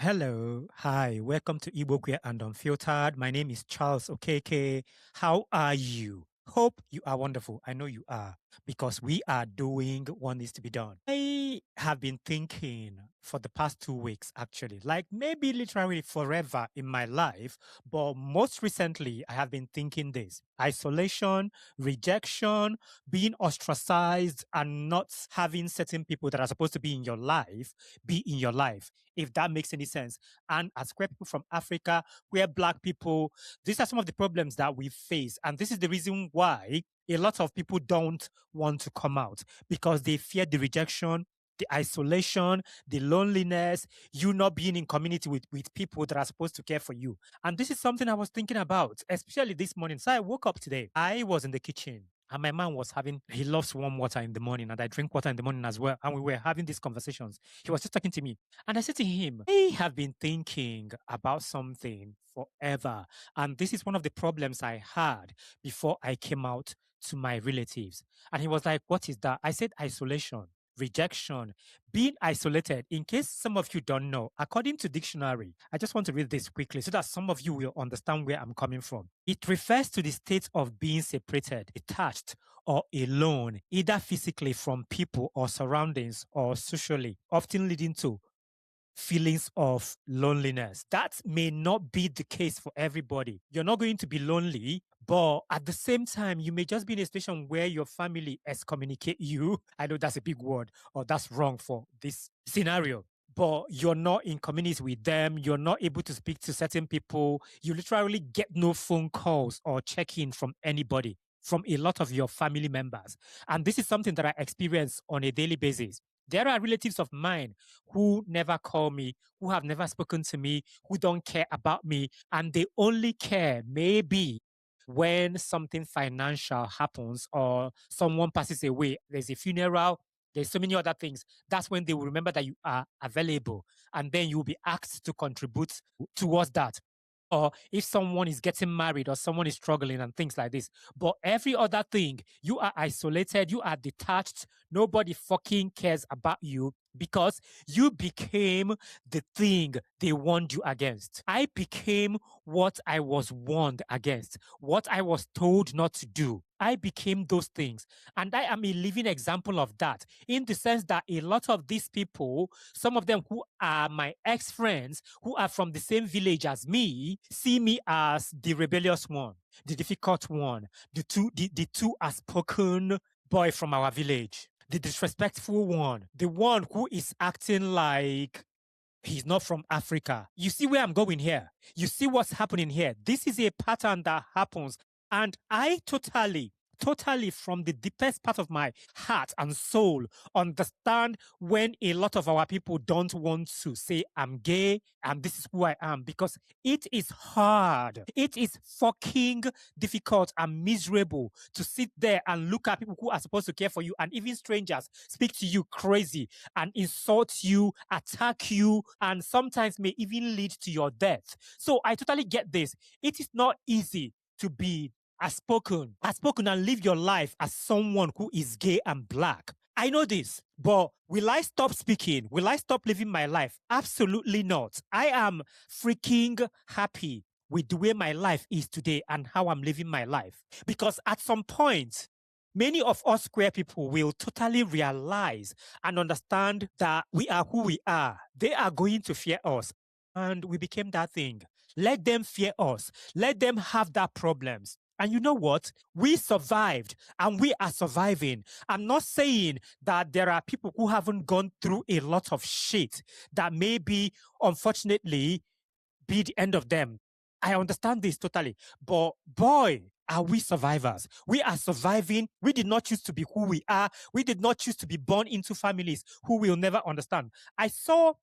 Hello, hi, welcome to Igbo Queer and Unfiltered. My name is Charles Okeke. How are you? Hope you are wonderful. I know you are because we are doing what needs to be done. I have been thinking for the past 2 weeks, actually, like maybe literally forever in my life, but most recently, I have been thinking this isolation, rejection, being ostracized, and not having certain people that are supposed to be in your life be in your life, if that makes any sense. And as queer people from Africa, queer Black people, these are some of the problems that we face. And this is the reason why a lot of people don't want to come out because they fear the rejection, the isolation, the loneliness, you not being in community with people that are supposed to care for you. And this is something I was thinking about, especially this morning. So I woke up today. I was in the kitchen and my man was he loves warm water in the morning, and I drink water in the morning as well. And we were having these conversations. He was just talking to me. And I said to him, I have been thinking about something forever. And this is one of the problems I had before I came out to my relatives. And he was like, what is that? I said, isolation, rejection, being isolated. In case some of you don't know, according to dictionary, I just want to read this quickly so that some of you will understand where I'm coming from. It refers to the state of being separated, detached, or alone, either physically from people or surroundings or socially, often leading to feelings of loneliness. That may not be the case for everybody. You're not going to be lonely, but at the same time, you may just be in a situation where your family excommunicate you. I know that's a big word, or that's wrong for this scenario. But you're not in community with them. You're not able to speak to certain people. You literally get no phone calls or check-in from anybody, from a lot of your family members. And this is something that I experience on a daily basis. There are relatives of mine who never call me, who have never spoken to me, who don't care about me, and they only care maybe when something financial happens or someone passes away, there's a funeral, there's so many other things. That's when they will remember that you are available, and then you'll be asked to contribute towards that. Or if someone is getting married or someone is struggling and things like this. But every other thing, you are isolated, you are detached, nobody fucking cares about you because you became the thing they warned you against. I became what I was warned against, what I was told not to do. I became those things. And I am a living example of that, in the sense that a lot of these people, some of them who are my ex-friends, who are from the same village as me, see me as the rebellious one, the difficult one, the too outspoken boy from our village, the disrespectful one, the one who is acting like he's not from Africa. You see where I'm going here? You see what's happening here? This is a pattern that happens. And I totally from the deepest part of my heart and soul understand when a lot of our people don't want to say I'm gay and this is who I am, because it is hard. It is fucking difficult and miserable to sit there and look at people who are supposed to care for you, and even strangers speak to you crazy and insult you, attack you, and sometimes may even lead to your death. So I totally get this. It is not easy to be outspoken and live your life as someone who is gay and Black. I know this, but will I stop speaking? Will I stop living my life? Absolutely not. I am freaking happy with the way my life is today and how I'm living my life. Because at some point, many of us queer people will totally realize and understand that we are who we are. They are going to fear us. And we became that thing. Let them fear us. Let them have that problems. And you know what? We survived and we are surviving. I'm not saying that there are people who haven't gone through a lot of shit that maybe, unfortunately, be the end of them. I understand this totally. But boy, are we survivors. We are surviving. We did not choose to be who we are. We did not choose to be born into families who will never understand. I saw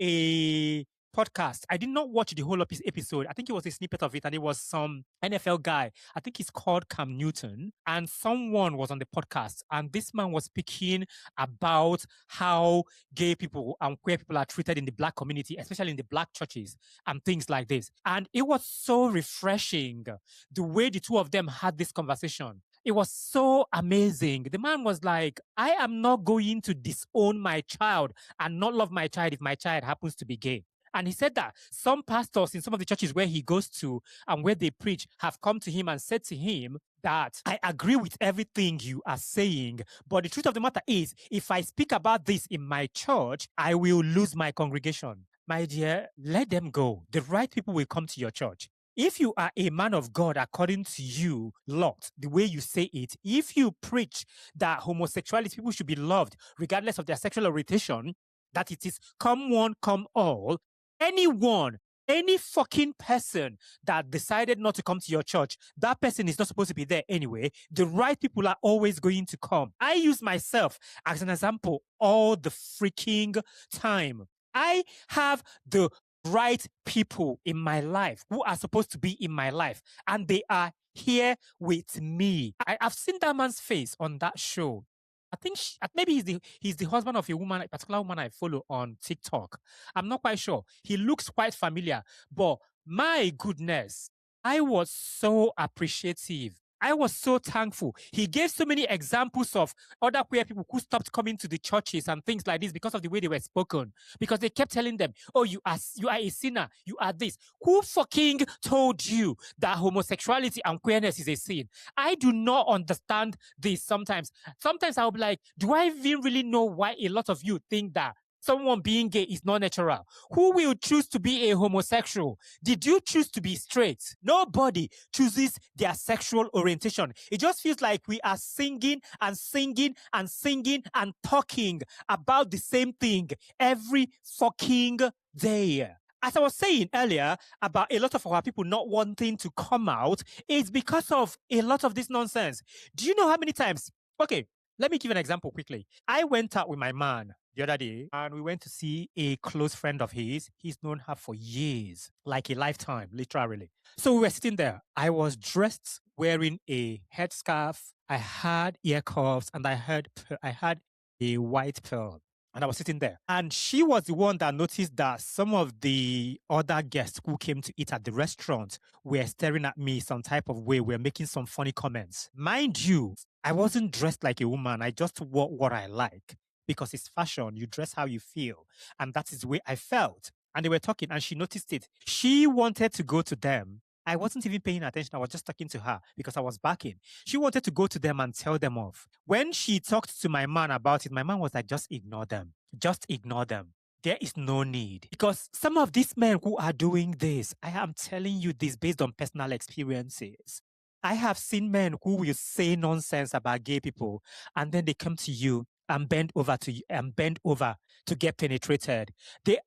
a podcast. I did not watch the whole episode. I think it was a snippet of it, and it was some NFL guy. I think he's called Cam Newton, and someone was on the podcast, and this man was speaking about how gay people and queer people are treated in the Black community, especially in the Black churches and things like this. And it was so refreshing the way the two of them had this conversation. It was so amazing. The man was like, I am not going to disown my child and not love my child if my child happens to be gay. And he said that some pastors in some of the churches where he goes to and where they preach have come to him and said to him that I agree with everything you are saying, but the truth of the matter is, if I speak about this in my church, I will lose my congregation. My dear, let them go. The right people will come to your church. If you are a man of God, according to you, Lot, the way you say it, if you preach that homosexuality, people should be loved regardless of their sexual orientation, that it is come one, come all, anyone, any fucking person that decided not to come to your church, that person is not supposed to be there anyway. The right people are always going to come. I use myself as an example all the freaking time. I have the right people in my life who are supposed to be in my life, and they are here with me. I've seen that man's face on that show. I think maybe he's the husband of a particular woman I follow on TikTok. I'm not quite sure. He looks quite familiar, but my goodness, I was so appreciative. I was so thankful. He gave so many examples of other queer people who stopped coming to the churches and things like this because of the way they were spoken. Because they kept telling them, "Oh, you are a sinner. You are this." Who fucking told you that homosexuality and queerness is a sin? I do not understand this sometimes. Sometimes I'll be like, do I even really know why a lot of you think that someone being gay is not natural? Who will choose to be a homosexual? Did you choose to be straight? Nobody chooses their sexual orientation. It just feels like we are singing and singing and singing and talking about the same thing every fucking day. As I was saying earlier about a lot of our people not wanting to come out, it's because of a lot of this nonsense. Do you know how many times? Okay, let me give you an example quickly. I went out with my man the other day and we went to see a close friend of his. He's known her for years, like a lifetime, literally. So we were sitting there. I was dressed wearing a headscarf. I had ear cuffs and I had a white pearl. And I was sitting there. And she was the one that noticed that some of the other guests who came to eat at the restaurant were staring at me some type of way, were making some funny comments. Mind you, I wasn't dressed like a woman. I just wore what I like because it's fashion. You dress how you feel. And that is the way I felt. And they were talking and she noticed it. She wanted to go to them. I wasn't even paying attention. I was just talking to her because I was backing. She wanted to go to them and tell them off. When she talked to my man about it, my man was like, just ignore them. Just ignore them. There is no need. Because some of these men who are doing this, I am telling you this based on personal experiences. I have seen men who will say nonsense about gay people and then they come to you and bend over to get penetrated.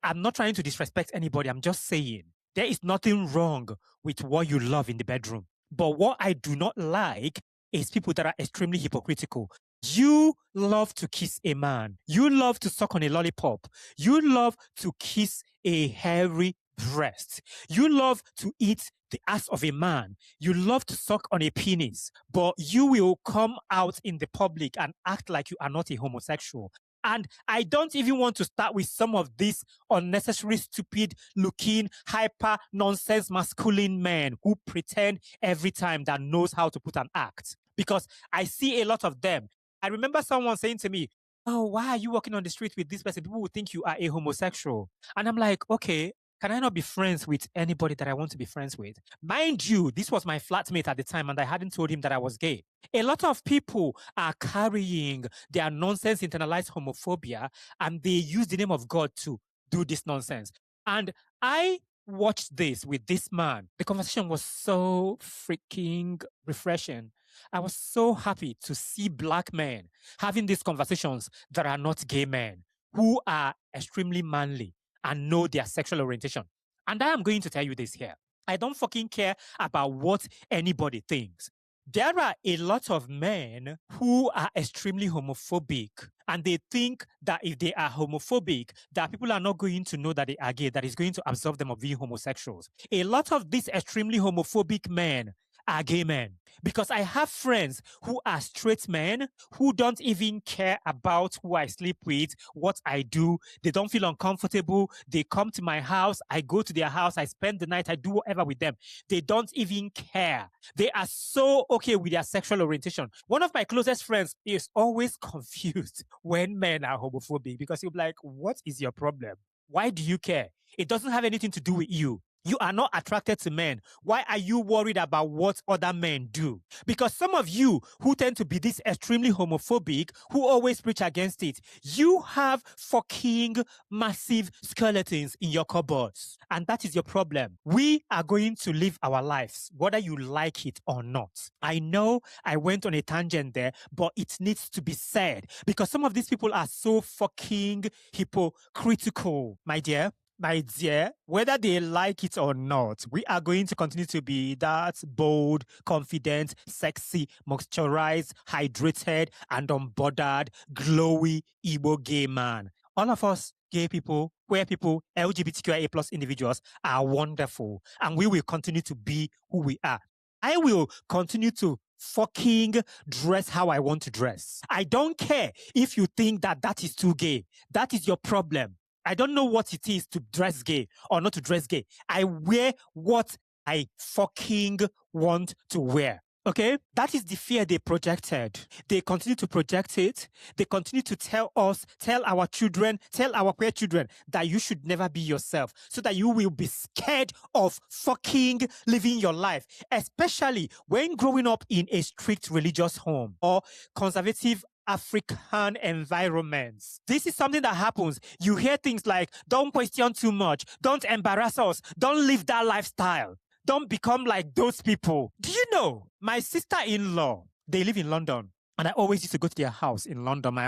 I'm not trying to disrespect anybody. I'm just saying there is nothing wrong with what you love in the bedroom. But what I do not like is people that are extremely hypocritical. You love to kiss a man. You love to suck on a lollipop. You love to kiss a hairy breast. You love to eat the ass of a man. You love to suck on a penis. But you will come out in the public and act like you are not a homosexual. And I don't even want to start with some of these unnecessary, stupid looking, hyper nonsense masculine men who pretend every time that knows how to put an act. Because I see a lot of them. I remember someone saying to me, "Oh, why are you walking on the street with this person? People will think you are a homosexual." And I'm like, okay, can I not be friends with anybody that I want to be friends with? Mind you, this was my flatmate at the time and I hadn't told him that I was gay. A lot of people are carrying their nonsense internalized homophobia and they use the name of God to do this nonsense. And I watched this with this man. The conversation was so freaking refreshing. I was so happy to see Black men having these conversations that are not gay men, who are extremely manly and know their sexual orientation. And I am going to tell you this here. I don't fucking care about what anybody thinks. There are a lot of men who are extremely homophobic and they think that if they are homophobic, that people are not going to know that they are gay, that is going to absolve them of being homosexuals. A lot of these extremely homophobic men are gay men. Because I have friends who are straight men who don't even care about who I sleep with, what I do. They don't feel uncomfortable. They come to my house. I go to their house. I spend the night. I do whatever with them. They don't even care. They are so okay with their sexual orientation. One of my closest friends is always confused when men are homophobic because he'll be like, what is your problem? Why do you care? It doesn't have anything to do with you. You are not attracted to men. Why are you worried about what other men do? Because some of you who tend to be this extremely homophobic, who always preach against it, you have fucking massive skeletons in your cupboards. And that is your problem. We are going to live our lives, whether you like it or not. I know I went on a tangent there, but it needs to be said because some of these people are so fucking hypocritical, my dear. My dear, whether they like it or not, we are going to continue to be that bold, confident, sexy, moisturized, hydrated, and unbothered, glowy Igbo gay man. All of us gay people, queer people, LGBTQIA plus individuals are wonderful, and we will continue to be who we are. I will continue to fucking dress how I want to dress. I don't care if you think that that is too gay. That is your problem. I don't know what it is to dress gay or not to dress gay. I wear what I fucking want to wear. Okay? That is the fear they projected. They continue to project it. They continue to tell us, tell our children, tell our queer children that you should never be yourself so that you will be scared of fucking living your life, especially when growing up in a strict religious home or conservative African environments. This is something that happens. You hear things like, don't question too much, don't embarrass us, don't live that lifestyle, don't become like those people. Do you know, my sister-in-law, they live in London, and I always used to go to their house in London.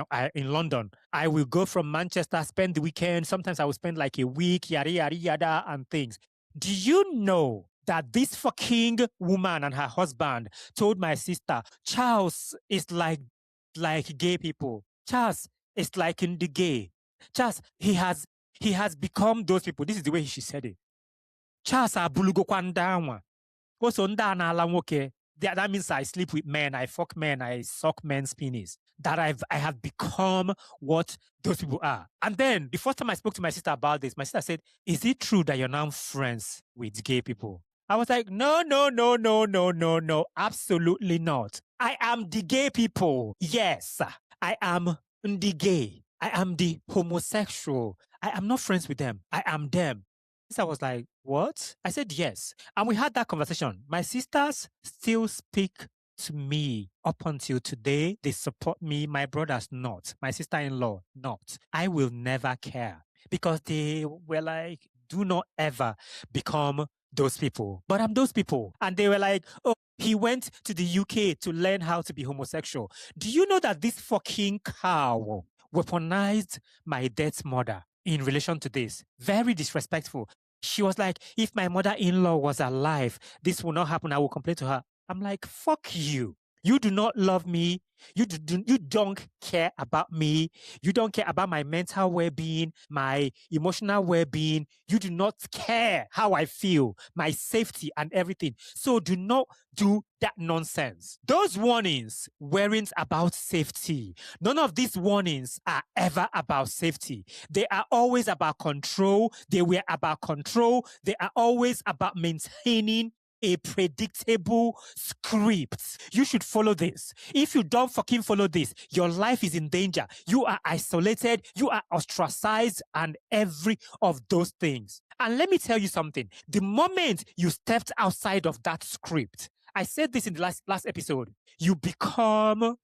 I will go from Manchester, spend the weekend. Sometimes I will spend like a week, yada, yada, yada, and things. Do you know that this fucking woman and her husband told my sister, Charles is like gay people. Charles is like in the gay. Charles, he has become those people. This is the way she said it. Charles abulugo kwandawa. Also ndana ala nwoke. That means I sleep with men, I fuck men, I suck men's penis. That I have become what those people are. And then the first time I spoke to my sister about this, my sister said, is it true that you're now friends with gay people? I was like, no, absolutely not. I am the gay people. Yes, I am the gay. I am the homosexual. I am not friends with them. I am them. I was like, what? I said yes. And we had that conversation. My sisters still speak to me up until today. They support me. My brothers not. My sister-in-law not. I will never care because they were like, do not ever become those people. But I'm those people. And they were like, oh, he went to the UK to learn how to be homosexual. Do you know that this fucking cow weaponized my dead mother in relation to this? Very disrespectful. She was like, if my mother-in-law was alive, this will not happen. I will complain to her. I'm like, fuck you. You do not love me. You don't care about me. You don't care about my mental well-being, my emotional well-being. You do not care how I feel, my safety and everything. So do not do that nonsense. Those warnings weren't about safety. None of these warnings are ever about safety. They are always about control. They were about control. They are always about maintaining a predictable script. You should follow this. If you don't fucking follow this, your life is in danger. You are isolated, you are ostracized, and every of those things. And let me tell you something. The moment you stepped outside of that script, I said this in the last episode, you become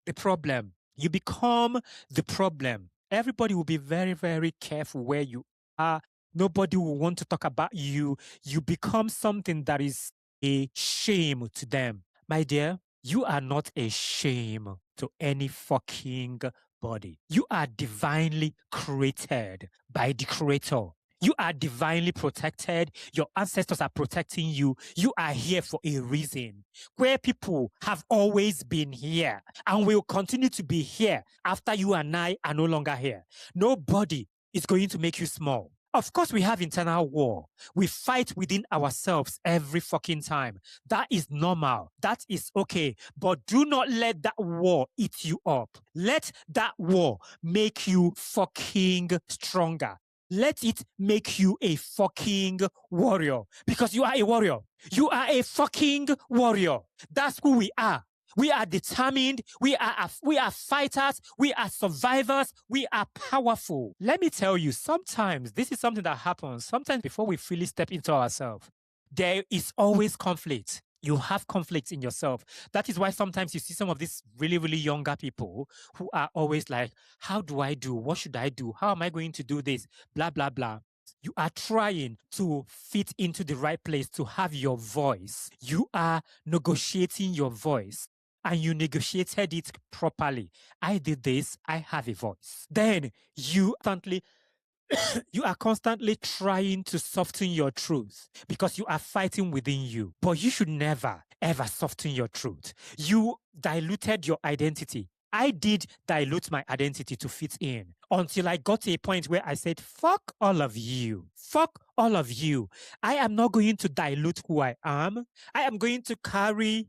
the problem. You become the problem. Everybody will be very, very careful where you are. Nobody will want to talk about you. You become something that is a shame to them. My dear, you are not a shame to any fucking body. You are divinely created by the Creator. You are divinely protected. Your ancestors are protecting you. You are here for a reason. Queer people have always been here and will continue to be here after you and I are no longer here. Nobody is going to make you small. Of course, we have internal war. We fight within ourselves every fucking time. That is normal. That is okay. But do not let that war eat you up. Let that war make you fucking stronger. Let it make you a fucking warrior. Because you are a warrior. You are a fucking warrior. That's who we are. We are determined. We are fighters. We are survivors. We are powerful. Let me tell you, sometimes this is something that happens. Sometimes before we fully step into ourselves, there is always conflict. You have conflicts in yourself. That is why sometimes you see some of these really, really younger people who are always like, how do I do? What should I do? How am I going to do this? Blah, blah, blah. You are trying to fit into the right place to have your voice. You are negotiating your voice and you negotiated it properly. I did this, I have a voice. Then you are constantly trying to soften your truth because you are fighting within you. But you should never, ever soften your truth. You diluted your identity. I did dilute my identity to fit in until I got to a point where I said, fuck all of you. Fuck all of you. I am not going to dilute who I am. I am going to carry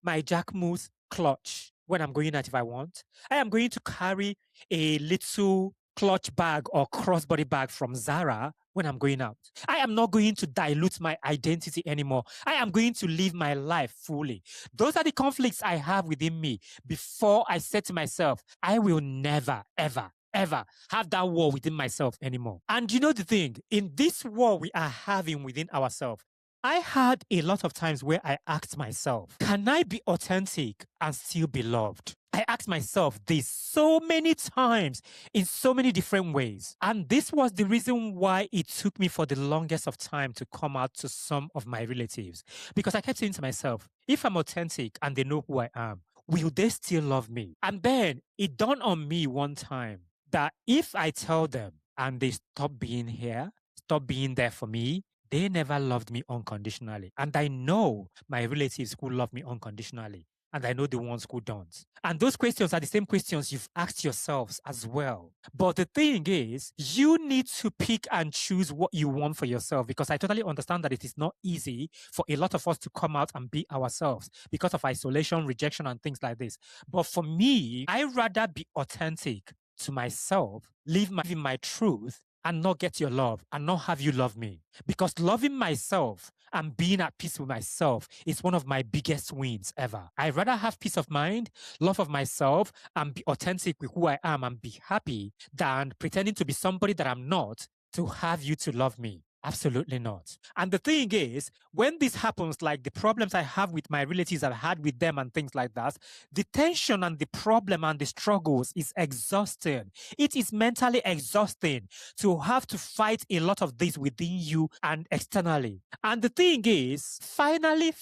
my Jack Moose clutch when I'm going out if I want. I am going to carry a little clutch bag or crossbody bag from Zara when I'm going out. I am not going to dilute my identity anymore. I am going to live my life fully. Those are the conflicts I have within me before I said to myself, I will never, ever, ever have that war within myself anymore. And you know the thing, in this war we are having within ourselves, I had a lot of times where I asked myself, can I be authentic and still be loved? I asked myself this so many times in so many different ways. And this was the reason why it took me for the longest of time to come out to some of my relatives. Because I kept saying to myself, if I'm authentic and they know who I am, will they still love me? And then it dawned on me one time that if I tell them and they stop being here, stop being there for me, they never loved me unconditionally. And I know my relatives who love me unconditionally. And I know the ones who don't. And those questions are the same questions you've asked yourselves as well. But the thing is, you need to pick and choose what you want for yourself, because I totally understand that it is not easy for a lot of us to come out and be ourselves because of isolation, rejection, and things like this. But for me, I rather be authentic to myself, live my truth, and not get your love and not have you love me. Because loving myself and being at peace with myself is one of my biggest wins ever. I'd rather have peace of mind, love of myself, and be authentic with who I am and be happy than pretending to be somebody that I'm not to have you to love me. Absolutely not. And the thing is, when this happens, like the problems I have with my relatives, I've had with them and things like that, the tension and the problem and the struggles is exhausting. It is mentally exhausting to have to fight a lot of this within you and externally. And the thing is, finally,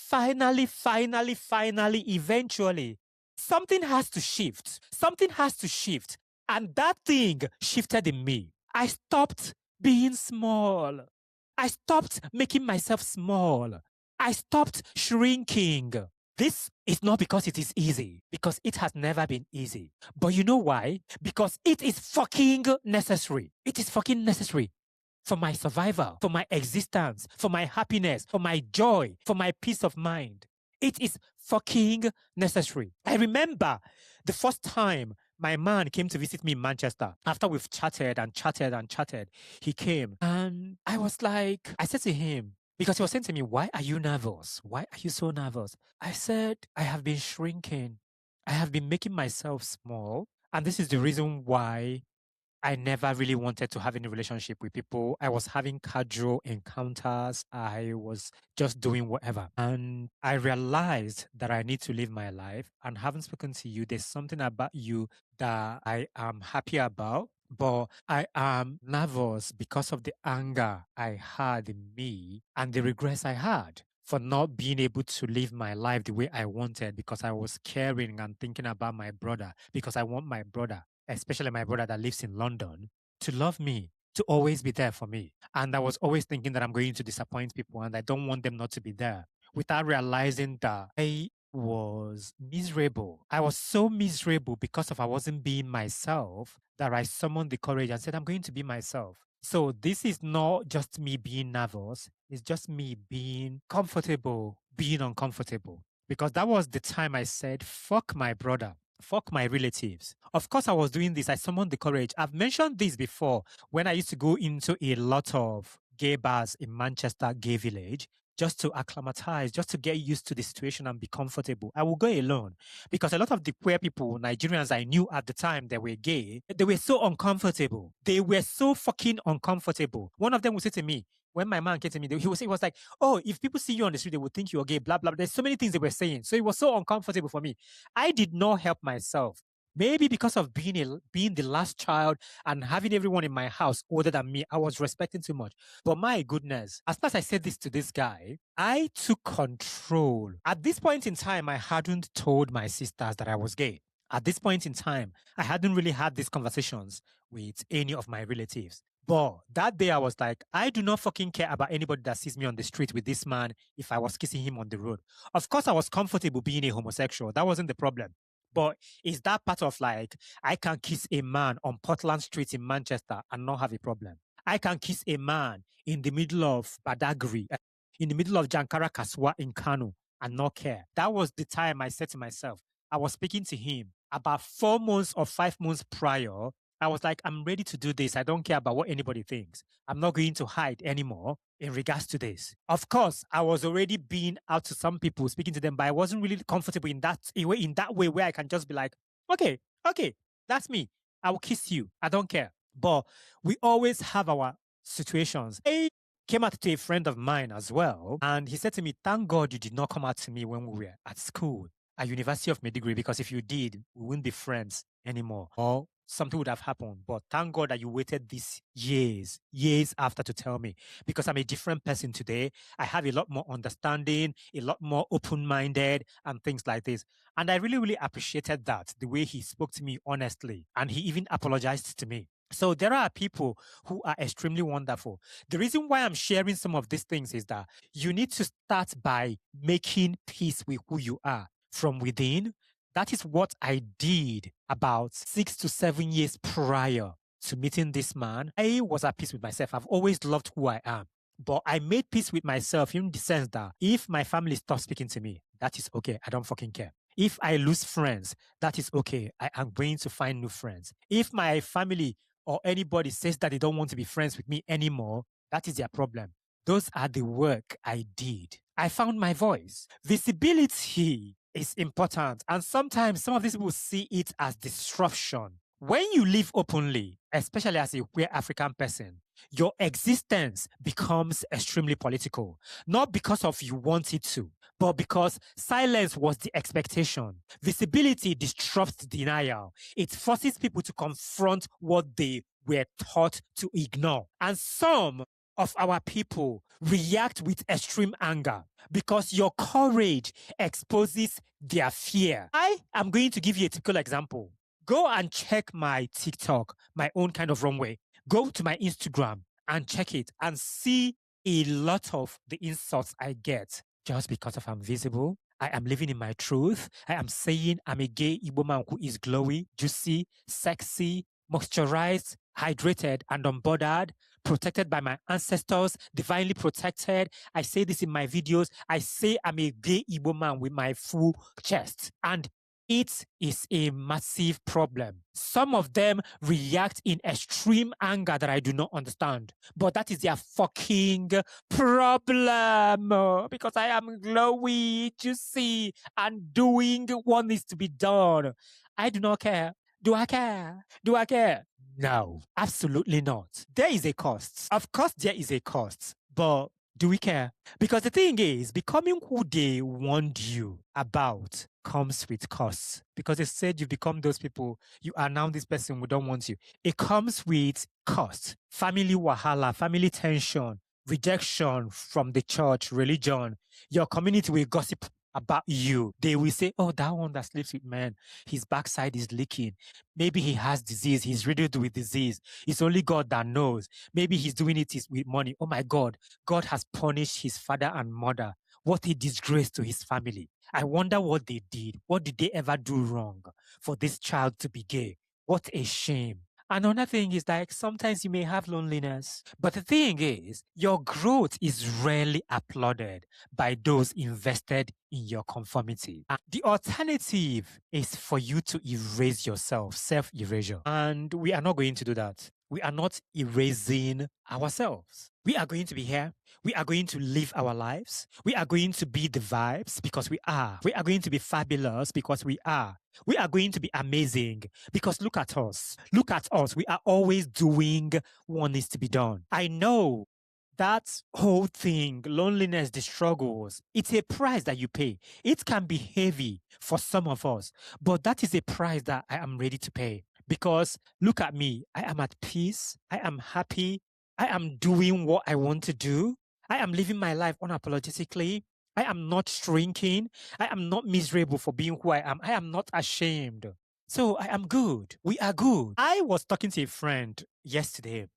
eventually, something has to shift. Something has to shift. And that thing shifted in me. I stopped being small. I stopped making myself small. I stopped shrinking. This is not because it is easy, because it has never been easy. But you know why? Because it is fucking necessary. It is fucking necessary for my survival, for my existence, for my happiness, for my joy, for my peace of mind. It is fucking necessary. I remember the first time my man came to visit me in Manchester. After we've chatted, he came and I was like, I said to him, because he was saying to me, why are you nervous? Why are you so nervous? I said, I have been shrinking. I have been making myself small. And this is the reason why I never really wanted to have any relationship with people. I was having casual encounters. I was just doing whatever. And I realized that I need to live my life. And having spoken to you, there's something about you that I am happy about. But I am nervous because of the anger I had in me and the regrets I had for not being able to live my life the way I wanted, because I was caring and thinking about my brother, because I want my brother, especially my brother that lives in London, to love me, to always be there for me. And I was always thinking that I'm going to disappoint people and I don't want them not to be there, without realizing that I was miserable. I was so miserable because of I wasn't being myself that I summoned the courage and said, I'm going to be myself. So this is not just me being nervous. It's just me being comfortable, being uncomfortable. Because that was the time I said, fuck my brother. Fuck my relatives. Of course, I was doing this. I summoned the courage. I've mentioned this before when I used to go into a lot of gay bars in Manchester, gay village. just to acclimatize, just to get used to the situation and be comfortable. I will go alone because a lot of the queer people, Nigerians I knew at the time that were gay, they were so uncomfortable. They were so fucking uncomfortable. One of them would say to me, when my man came to me, he was like, oh, if people see you on the street, they would think you're gay, blah, blah. There's so many things they were saying. So it was so uncomfortable for me. I did not help myself. Maybe because of being the last child and having everyone in my house older than me, I was respecting too much. But my goodness, as soon as I said this to this guy, I took control. At this point in time, I hadn't told my sisters that I was gay. At this point in time, I hadn't really had these conversations with any of my relatives. But that day I was like, I do not fucking care about anybody that sees me on the street with this man if I was kissing him on the road. Of course, I was comfortable being a homosexual. That wasn't the problem. But is that part of like, I can kiss a man on Portland Street in Manchester and not have a problem? I can kiss a man in the middle of Badagry, in the middle of Jankara Kaswa in Kano and not care. That was the time I said to myself, I was speaking to him about 4 months or 5 months prior. I was like, I'm ready to do this. I don't care about what anybody thinks. I'm not going to hide anymore in regards to this. Of course, I was already being out to some people, speaking to them, but I wasn't really comfortable in that way where I can just be like, okay, that's me. I will kiss you. I don't care. But we always have our situations. I came out to a friend of mine as well, and he said to me, thank God you did not come out to me when we were at school at University of Maiduguri, because if you did, we wouldn't be friends anymore. Or something would have happened. But thank God that you waited these years after to tell me, because I'm a different person today. I have a lot more understanding, a lot more open-minded and things like this. And I really, really appreciated that, the way he spoke to me honestly. And he even apologized to me. So there are people who are extremely wonderful. The reason why I'm sharing some of these things is that you need to start by making peace with who you are from within. That is what I did about 6 to 7 years prior to meeting this man. I was at peace with myself. I've always loved who I am. But I made peace with myself in the sense that if my family stops speaking to me, that is okay. I don't fucking care. If I lose friends, that is okay. I am going to find new friends. If my family or anybody says that they don't want to be friends with me anymore, that is their problem. Those are the work I did. I found my voice. Visibility is important. And sometimes some of these people see it as disruption. When you live openly, especially as a queer African person, your existence becomes extremely political. Not because of you want it to, but because silence was the expectation. Visibility disrupts denial. It forces people to confront what they were taught to ignore. And some of our people react with extreme anger because your courage exposes their fear. I am going to give you a typical example. Go and check my TikTok, my own kind of runway. Go to my Instagram and check it and see a lot of the insults I get just because of I'm visible. I am living in my truth. I am saying I'm a gay Igbo man who is glowy, juicy, sexy, moisturized, hydrated, and unbothered, protected by my ancestors, divinely protected. I say this in my videos. I say I'm a gay Igbo man with my full chest. And it is a massive problem. Some of them react in extreme anger that I do not understand. But that is their fucking problem. Because I am glowy, juicy, and doing what needs to be done. I do not care. Do I care? Do I care? No, absolutely not. There is a cost. Of course, there is a cost. But do we care? Because the thing is, becoming who they warned you about comes with costs. Because they said you become those people, you are now this person who don't want you. It comes with cost. Family wahala, family tension, rejection from the church, religion. Your community will gossip about you. They will say, oh, that one that sleeps with men, his backside is leaking. Maybe he has disease. He's riddled with disease. It's only God that knows. Maybe he's doing it with money. Oh my God. God has punished his father and mother. What a disgrace to his family. I wonder what they did. What did they ever do wrong for this child to be gay? What a shame. Another thing is like sometimes you may have loneliness, but the thing is your growth is rarely applauded by those invested in your conformity. And the alternative is for you to erase yourself, self-erasure. And we are not going to do that. We are not erasing ourselves. We are going to be here. We are going to live our lives. We are going to be the vibes because we are. We are going to be fabulous because we are. We are going to be amazing because look at us. Look at us. We are always doing what needs to be done. I know that whole thing, loneliness, the struggles, it's a price that you pay. It can be heavy for some of us, but that is a price that I am ready to pay. Because look at me, I am at peace, I am happy, I am doing what I want to do, I am living my life unapologetically. I am not shrinking. I am not miserable for being who I am. I am not ashamed. So I am good. We are good. I was talking to a friend yesterday,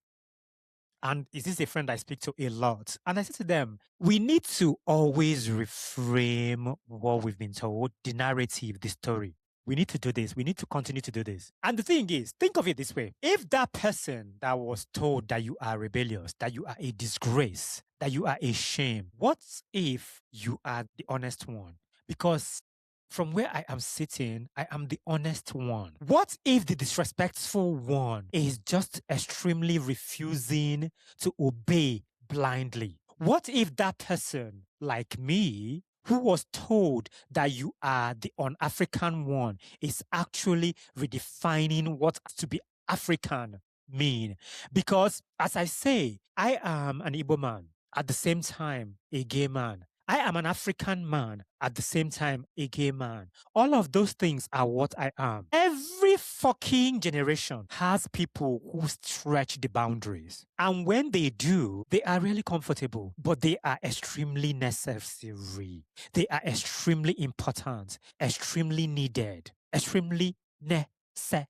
and this is a friend I speak to a lot. And I said to them, we need to always reframe what we've been told, the narrative, the story. We need to do this. We need to continue to do this. And the thing is, think of it this way. If that person that was told that you are rebellious, that you are a disgrace, that you are a shame, what if you are the honest one? Because from where I am sitting, I am the honest one. What if the disrespectful one is just extremely refusing to obey blindly? What if that person, like me, who was told that you are the un-African one, is actually redefining what to be African mean? Because, as I say, I am an Igbo man, at the same time, a gay man. I am an African man, at the same time, a gay man. All of those things are what I am. Every fucking generation has people who stretch the boundaries. And when they do, they are really comfortable, but they are extremely necessary. They are extremely important, extremely needed, extremely necessary.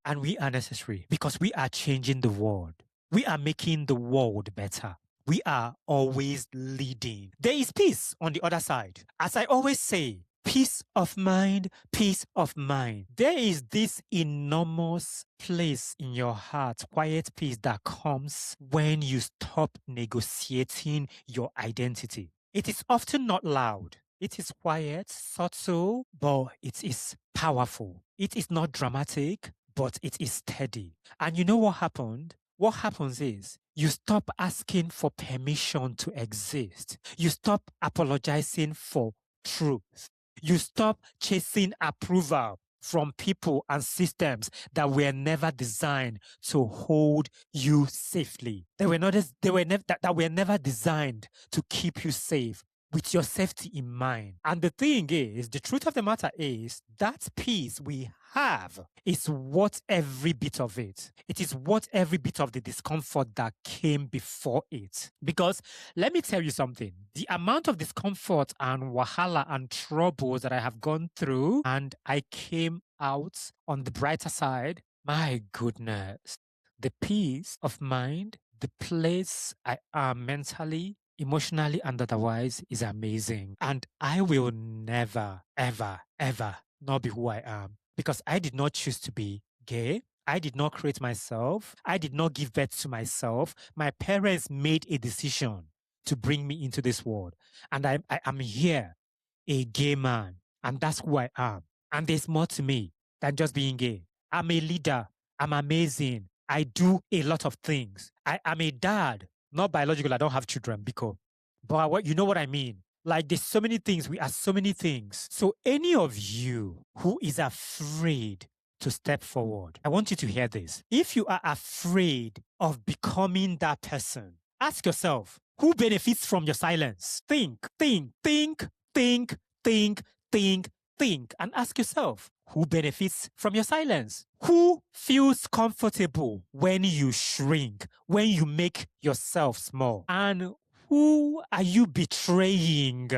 And we are necessary because we are changing the world. We are making the world better. We are always leading. There is peace on the other side. As I always say, peace of mind, peace of mind. There is this enormous place in your heart, quiet peace that comes when you stop negotiating your identity. It is often not loud. It is quiet, subtle, but it is powerful. It is not dramatic, but it is steady. And you know what happened? What happens is you stop asking for permission to exist. You stop apologizing for truth. You stop chasing approval from people and systems that were never designed to hold you safely. That were never designed to keep you safe with your safety in mind. And the thing is, the truth of the matter is that peace we have is worth every bit of it. It is worth every bit of the discomfort that came before it. Because let me tell you something, the amount of discomfort and wahala and troubles that I have gone through and I came out on the brighter side, my goodness, the peace of mind, the place I am mentally, emotionally and otherwise is amazing. And I will never, ever, ever not be who I am because I did not choose to be gay. I did not create myself. I did not give birth to myself. My parents made a decision to bring me into this world. And I am here, a gay man. And that's who I am. And there's more to me than just being gay. I'm a leader. I'm amazing. I do a lot of things. I am a dad. Not biological, I don't have children, but you know what I mean? Like there's so many things, we are so many things. So any of you who is afraid to step forward, I want you to hear this. If you are afraid of becoming that person, ask yourself, who benefits from your silence? Think, and ask yourself, who benefits from your silence? Who feels comfortable when you shrink, when you make yourself small? And who are you betraying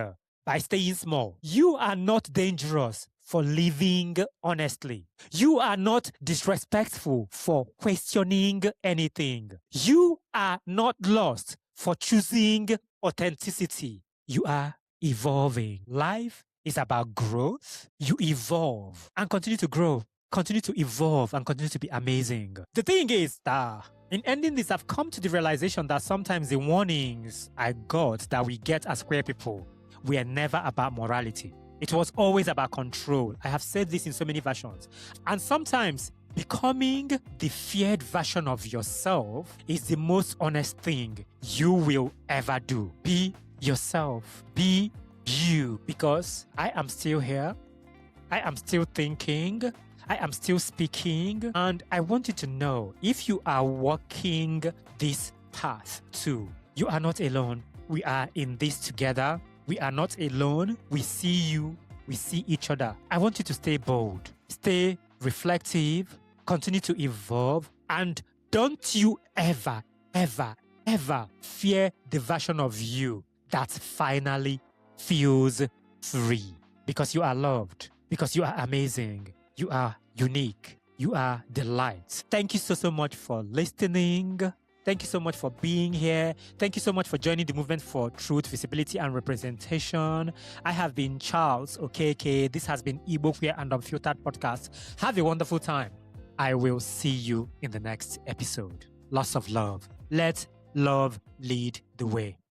by staying small? You are not dangerous for living honestly. You are not disrespectful for questioning anything. You are not lost for choosing authenticity. You are evolving. Life is about growth. You evolve and continue to grow, continue to evolve and continue to be amazing. The thing is that in ending this, I've come to the realization that sometimes the warnings I got that we get as queer people were never about morality. It was always about control. I have said this in so many versions. And sometimes Becoming the feared version of yourself is the most honest thing you will ever do. Be yourself. Be you. Because I am still here. I am still thinking. I am still speaking. And I want you to know, if you are walking this path too, you are not alone. We are in this together. We are not alone. We see you. We see each other. I want you to stay bold. Stay reflective. Continue to evolve. And don't you ever, ever, ever fear the version of you that finally feels free. Because you are loved. Because you are amazing. You are unique. You are the light. Thank you so much for listening. Thank you so much for being here. Thank you so much for joining the movement for truth, visibility, and representation. I have been Charles Okeke. This has been Igbo Queer and Unfiltered Podcast. Have a wonderful time. I will see you in the next episode. Lots of love. Let love lead the way.